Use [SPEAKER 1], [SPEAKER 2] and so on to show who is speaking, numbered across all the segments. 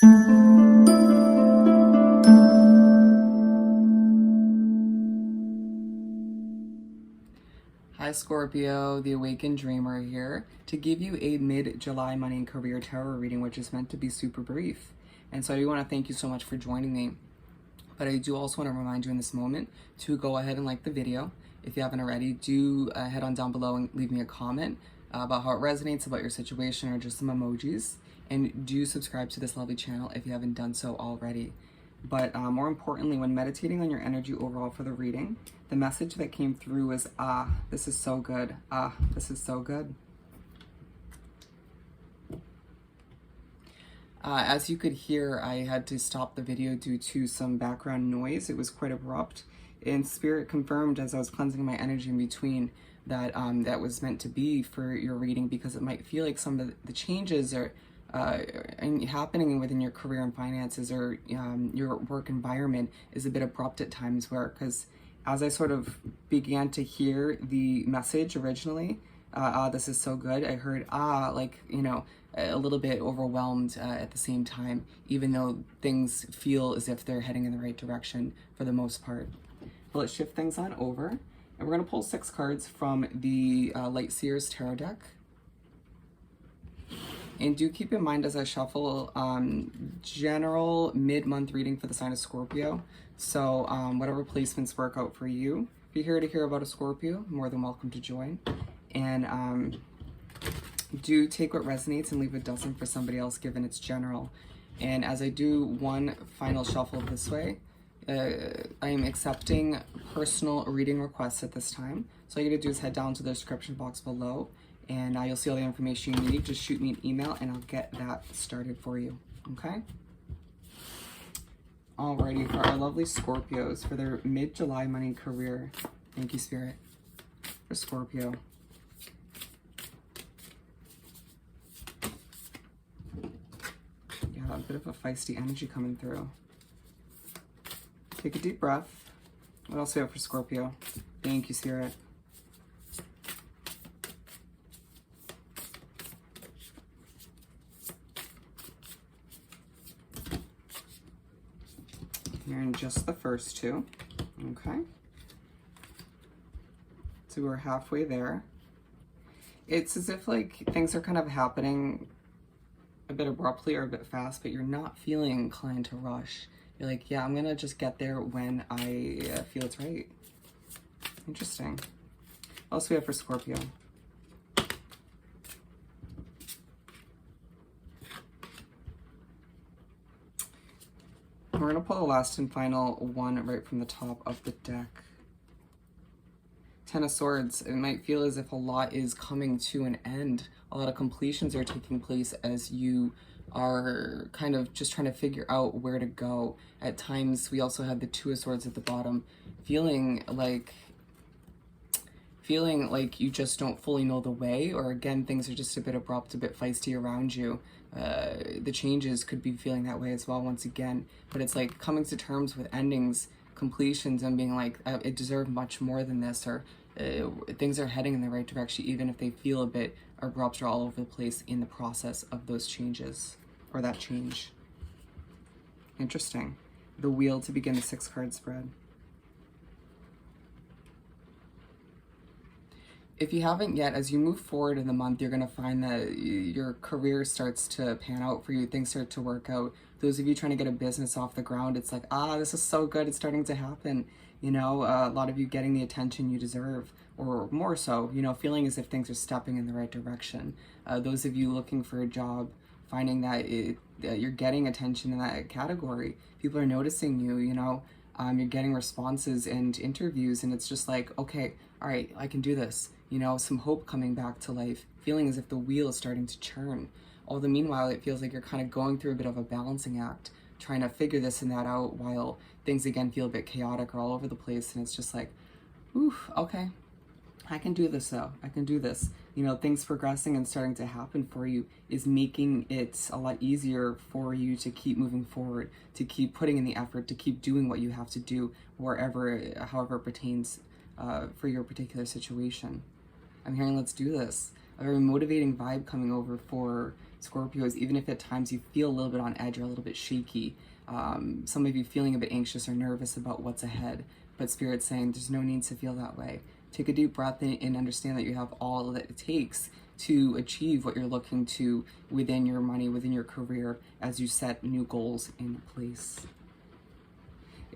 [SPEAKER 1] Hi Scorpio, the Awakened Dreamer here to give you a mid-July money and career tarot reading, which is meant to be super brief. And so I do want to thank you so much for joining me. But I do also want to remind you in this moment to go ahead and like the video. If you haven't already, do head on down below and leave me a comment about how it resonates, about your situation, or just some emojis. And do subscribe to this lovely channel if you haven't done so already. But more importantly, when meditating on your energy overall for the reading, the message that came through was, this is so good. This is so good. As you could hear, I had to stop the video due to some background noise. It was quite abrupt. And Spirit confirmed as I was cleansing my energy in between that that was meant to be for your reading, because it might feel like some of the changes are happening within your career and finances, or your work environment is a bit abrupt at times, because as I sort of began to hear the message originally, this is so good, I heard like, you know, a little bit overwhelmed at the same time, even though things feel as if they're heading in the right direction for the most part. Well, let's shift things on over, and we're going to pull 6 cards from the Light Seers Tarot deck. And do keep in mind as I shuffle, general mid-month reading for the sign of Scorpio. So whatever placements work out for you. If you're here to hear about a Scorpio, more than welcome to join. And do take what resonates and leave what doesn't for somebody else, given it's general. And as I do one final shuffle this way, I am accepting personal reading requests at this time. So all you gotta do is head down to the description box below, and you'll see all the information you need. Just shoot me an email and I'll get that started for you, okay? Alrighty, for our lovely Scorpios, for their mid-July money and career. Thank you, Spirit, for Scorpio. Yeah, a bit of a feisty energy coming through. Take a deep breath. What else do we have for Scorpio? Thank you, Spirit. Here in just the first 2. Okay. So we're halfway there. It's as if like things are kind of happening a bit abruptly or a bit fast, but you're not feeling inclined to rush. You're like, yeah, I'm gonna just get there when I feel it's right. Interesting. What else do we have for Scorpio? We're gonna pull the last and final one right from the top of the deck. 10 of Swords. It might feel as if a lot is coming to an end. A lot of completions are taking place as you are kind of just trying to figure out where to go. At times, we also had the 2 of Swords at the bottom, feeling like you just don't fully know the way, or again, things are just a bit abrupt, a bit feisty around you. The changes could be feeling that way as well once again, but it's like coming to terms with endings, completions, and being like, it deserved much more than this, or things are heading in the right direction, even if they feel a bit abrupt or all over the place in the process of those changes, or that change. Interesting. The Wheel to begin the 6-card spread. If you haven't yet, as you move forward in the month, you're going to find that your career starts to pan out for you. Things start to work out. Those of you trying to get a business off the ground, it's like, this is so good. It's starting to happen. You know, a lot of you getting the attention you deserve, or more so, you know, feeling as if things are stepping in the right direction. Those of you looking for a job, finding that you're getting attention in that category. People are noticing you, you know, you're getting responses and interviews, and it's just like, okay, all right, I can do this. You know, some hope coming back to life, feeling as if the wheel is starting to churn. All the meanwhile, it feels like you're kind of going through a bit of a balancing act, trying to figure this and that out, while things again feel a bit chaotic or all over the place. And it's just like, oof, okay, I can do this though. I can do this. You know, things progressing and starting to happen for you is making it a lot easier for you to keep moving forward, to keep putting in the effort, to keep doing what you have to do wherever, however it pertains for your particular situation. I'm hearing let's do this. A very motivating vibe coming over for Scorpios, even if at times you feel a little bit on edge or a little bit shaky, some of you feeling a bit anxious or nervous about what's ahead, but Spirit's saying there's no need to feel that way. Take a deep breath in and understand that you have all that it takes to achieve what you're looking to within your money, within your career, as you set new goals in place.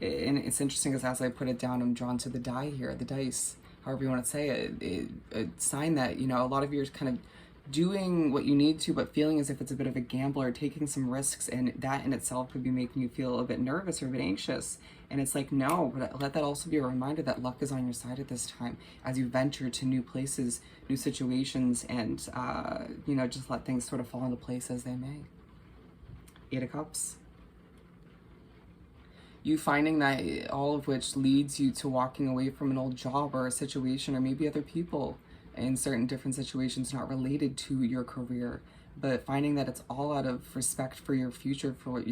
[SPEAKER 1] And it's interesting because as I put it down, I'm drawn to the die here, the dice, however you want to say it, a sign that, you know, a lot of you are kind of doing what you need to, but feeling as if it's a bit of a gamble or taking some risks, and that in itself could be making you feel a bit nervous or a bit anxious. And it's like, no, but let that also be a reminder that luck is on your side at this time as you venture to new places, new situations, and, you know, just let things sort of fall into place as they may. 8 of Cups. You finding that all of which leads you to walking away from an old job or a situation or maybe other people in certain different situations not related to your career, but finding that it's all out of respect for your future, for what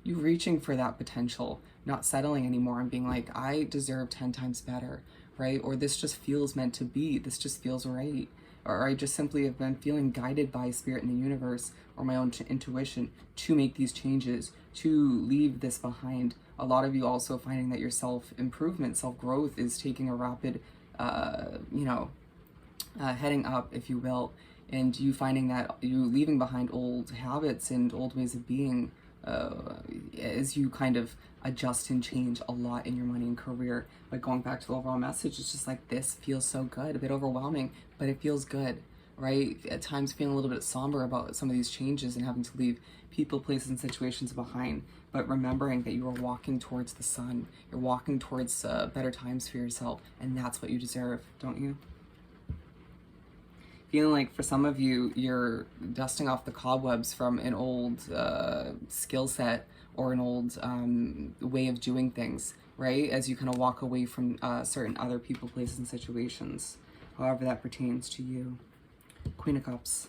[SPEAKER 1] you reaching for that potential, not settling anymore and being like, I deserve 10 times better, right? Or this just feels meant to be, this just feels right. Or I just simply have been feeling guided by Spirit in the universe or my own intuition to make these changes, to leave this behind. A lot of you also finding that your self-improvement, self-growth is taking a rapid, heading up, if you will, and you finding that you leaving behind old habits and old ways of being as you kind of adjust and change a lot in your money and career. But going back to the overall message, it's just like, this feels so good, a bit overwhelming, but it feels good, right? At times feeling a little bit somber about some of these changes and having to leave people, places, and situations behind, but remembering that you are walking towards the sun, you're walking towards better times for yourself, and that's what you deserve, don't you? Feeling like for some of you, you're dusting off the cobwebs from an old skill set or an old way of doing things, right? As you kind of walk away from certain other people, places, and situations, however that pertains to you. Queen of Cups.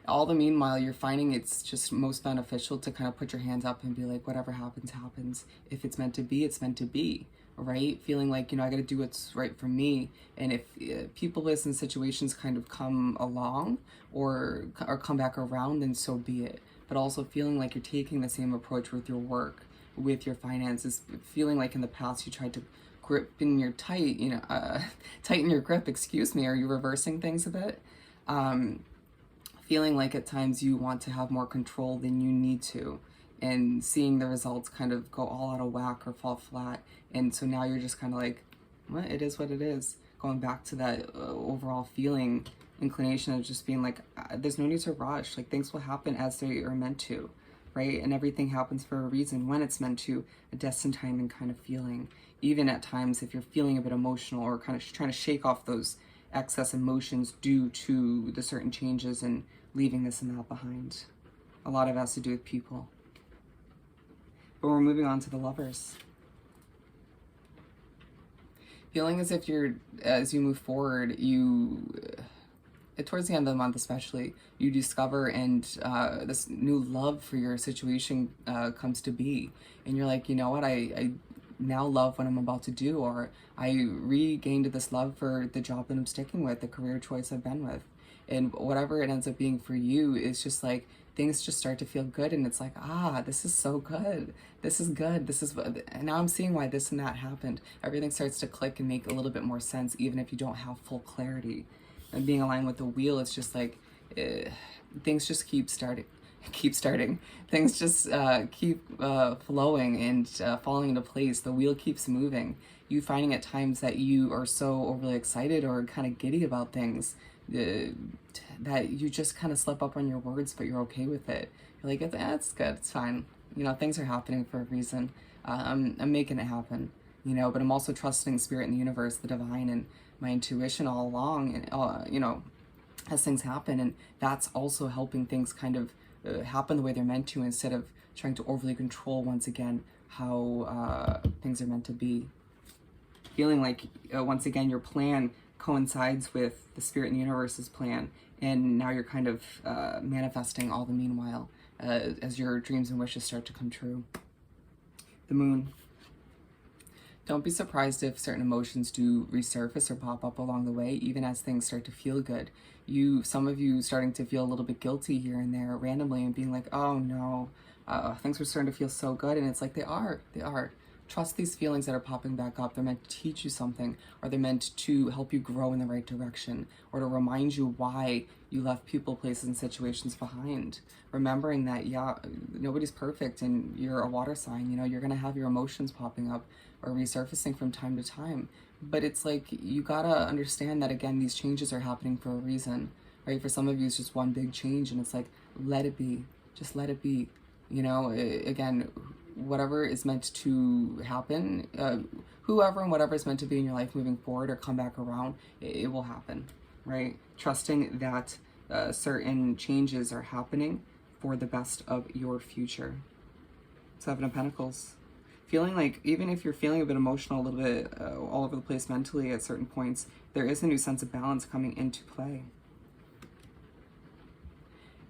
[SPEAKER 1] All the meanwhile, you're finding it's just most beneficial to kind of put your hands up and be like, whatever happens, happens. If it's meant to be, it's meant to be. Right? Feeling like, you know, I got to do what's right for me. And if people, places, and situations kind of come along or come back around, then so be it. But also feeling like you're taking the same approach with your work, with your finances, feeling like in the past you tried to grip in your tighten your grip, are you reversing things a bit? Feeling like at times you want to have more control than you need to, and seeing the results kind of go all out of whack or fall flat. And so now you're just kind of like, well, it is what it is. Going back to that overall feeling, inclination of just being like, there's no need to rush. Like, things will happen as they are meant to, right? And everything happens for a reason when it's meant to, a destined timing kind of feeling. Even at times, if you're feeling a bit emotional or kind of trying to shake off those excess emotions due to the certain changes and leaving this and that behind. A lot of it has to do with people. But we're moving on to the Lovers. Feeling as if as you move forward, towards the end of the month especially, you discover and this new love for your situation comes to be. And you're like, you know what, I now love what I'm about to do, or I regained this love for the job that I'm sticking with, the career choice I've been with. And whatever it ends up being for you, is just like, things just start to feel good, and it's like, this is so good. This is good. And now I'm seeing why this and that happened. Everything starts to click and make a little bit more sense, even if you don't have full clarity. And being aligned with the wheel, it's just like, things just keep starting. Things just keep flowing and falling into place. The wheel keeps moving. You finding at times that you are so overly excited or kind of giddy about things that you just kind of slip up on your words, but you're okay with it. You're like, it's good, it's fine. You know, things are happening for a reason. I'm making it happen, you know, but I'm also trusting Spirit in the universe, the divine, and my intuition all along, and, as things happen. And that's also helping things kind of happen the way they're meant to, instead of trying to overly control, once again, how things are meant to be. Feeling like, once again, your plan coincides with the Spirit in the universe's plan, and now you're kind of manifesting all the meanwhile as your dreams and wishes start to come true. The Moon. Don't be surprised if certain emotions do resurface or pop up along the way, even as things start to feel good. Some of you starting to feel a little bit guilty here and there randomly and being like, oh no, things are starting to feel so good. And it's like, they are. Trust these feelings that are popping back up. They're meant to teach you something, or they're meant to help you grow in the right direction, or to remind you why you left people, places, and situations behind. Remembering that, yeah, nobody's perfect and you're a water sign, you're going to have your emotions popping up or resurfacing from time to time. But it's like, you gotta understand that, again, these changes are happening for a reason, right? For some of you, it's just one big change, and it's like, let it be. Just let it be. Again, whatever is meant to happen, whoever and whatever is meant to be in your life moving forward or come back around, it will happen, right? Trusting that certain changes are happening for the best of your future. Seven of Pentacles. Feeling like, even if you're feeling a bit emotional, a little bit all over the place mentally at certain points, there is a new sense of balance coming into play.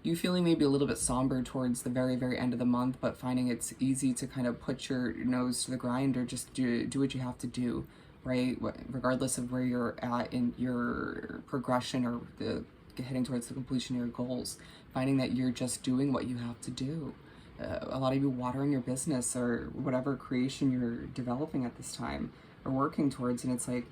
[SPEAKER 1] You feeling maybe a little bit somber towards the very, very end of the month, but finding it's easy to kind of put your nose to the grind or just do what you have to do, right? Regardless of where you're at in your progression or heading towards the completion of your goals, finding that you're just doing what you have to do. A lot of you watering your business or whatever creation you're developing at this time or working towards, and it's like,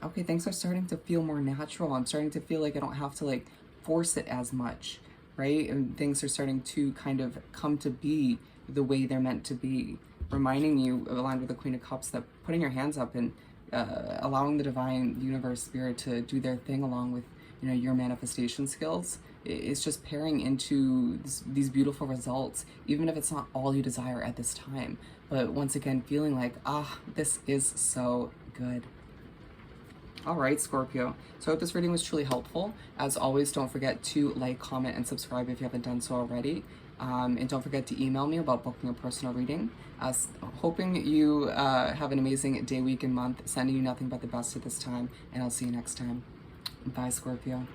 [SPEAKER 1] okay, things are starting to feel more natural. I'm starting to feel like I don't have to like force it as much, right? And things are starting to kind of come to be the way they're meant to be, reminding you, aligned with the Queen of Cups, that putting your hands up and allowing the divine universe spirit to do their thing along with your manifestation skills. It's just pairing into these beautiful results, even if it's not all you desire at this time. But once again, feeling like, this is so good. All right, Scorpio. So I hope this reading was truly helpful. As always, don't forget to like, comment, and subscribe if you haven't done so already. And don't forget to email me about booking a personal reading. Hoping you have an amazing day, week, and month. Sending you nothing but the best at this time. And I'll see you next time. Bye, Scorpio.